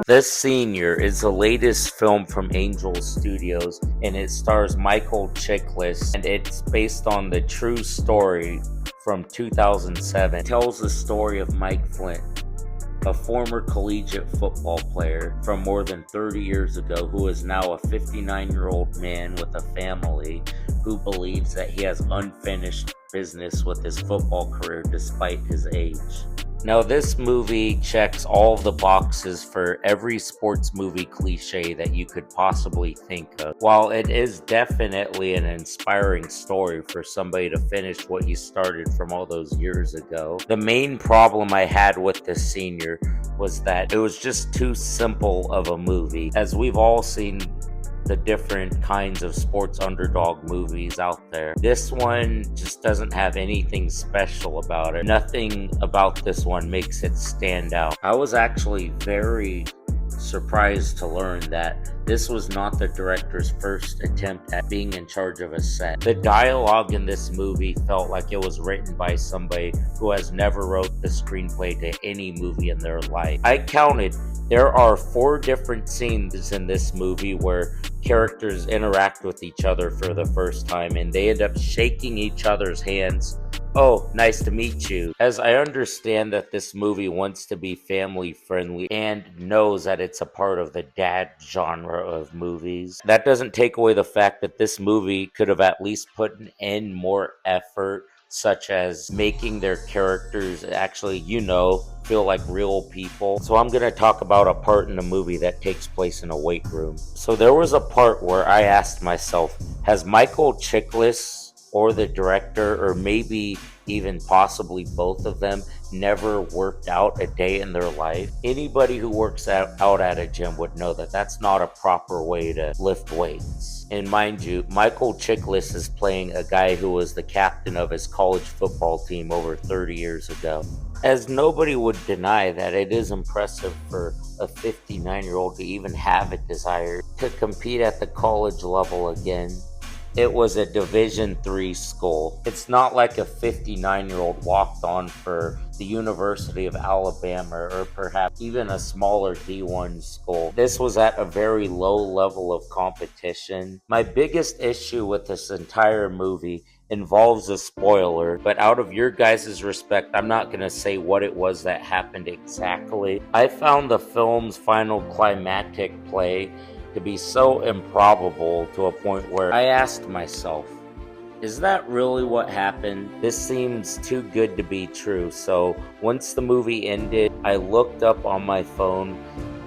The Senior is the latest film from Angel Studios, and it stars Michael Chiklis, and it's based on the true story from 2007. It tells the story of Mike Flynt, a former collegiate football player from more than 30 years ago who is now a 59-year-old man with a family who believes that he has unfinished business with his football career despite his age. Now, this movie checks all of the boxes for every sports movie cliche that you could possibly think of. While it is definitely an inspiring story for somebody to finish what he started from all those years ago, the main problem I had with The Senior was that it was just too simple of a movie. As we've all seen the different kinds of sports underdog movies out there, this one just doesn't have anything special about it. Nothing about this one makes it stand out. I was actually very surprised to learn that this was not the director's first attempt at being in charge of a set. The dialogue in this movie felt like it was written by somebody who has never wrote the screenplay to any movie in their life. I counted, there are 4 different scenes in this movie where characters interact with each other for the first time and they end up shaking each other's hands. Oh, nice to meet you. As I understand that this movie wants to be family friendly and knows that it's a part of the dad genre of movies, that doesn't take away the fact that this movie could have at least put in more effort, such as making their characters actually, feel like real people. So I'm going to talk about a part in the movie that takes place in a weight room. So there was a part where I asked myself, has Michael Chiklis or the director, or maybe even possibly both of them, never worked out a day in their life? Anybody who works out at a gym would know that that's not a proper way to lift weights. And mind you, Michael Chiklis is playing a guy who was the captain of his college football team over 30 years ago. As nobody would deny that it is impressive for a 59-year-old to even have a desire to compete at the college level again. It was a Division III school. It's not like a 59-year-old walked on for the University of Alabama or perhaps even a smaller D1 school. This was at a very low level of competition. My biggest issue with this entire movie involves a spoiler, but out of your guys' respect, I'm not going to say what it was that happened exactly. I found the film's final climactic play to be so improbable to a point where I asked myself, is that really what happened? This seems too good to be true. So once the movie ended, I looked up on my phone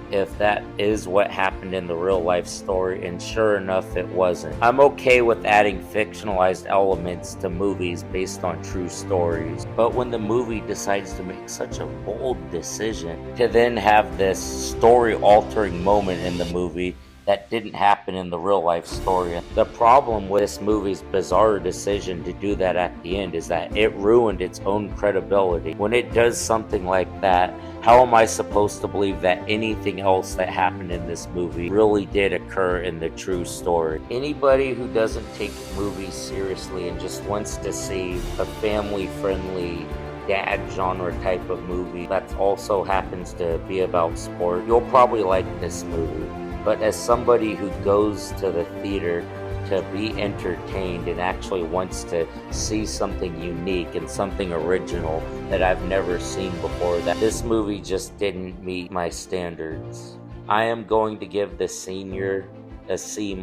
if that is what happened in the real life story, and sure enough, it wasn't. I'm okay with adding fictionalized elements to movies based on true stories, but when the movie decides to make such a bold decision to then have this story-altering moment in the movie that didn't happen in the real life story. The problem with this movie's bizarre decision to do that at the end is that it ruined its own credibility. When it does something like that, how am I supposed to believe that anything else that happened in this movie really did occur in the true story? Anybody who doesn't take movies seriously and just wants to see a family-friendly dad genre type of movie that also happens to be about sport, you'll probably like this movie. But as somebody who goes to the theater to be entertained and actually wants to see something unique and something original that I've never seen before, that this movie just didn't meet my standards. I am going to give The Senior a C-.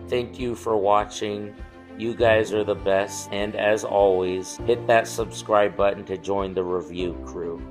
Thank you for watching. You guys are the best, and as always, hit that subscribe button to join the review crew.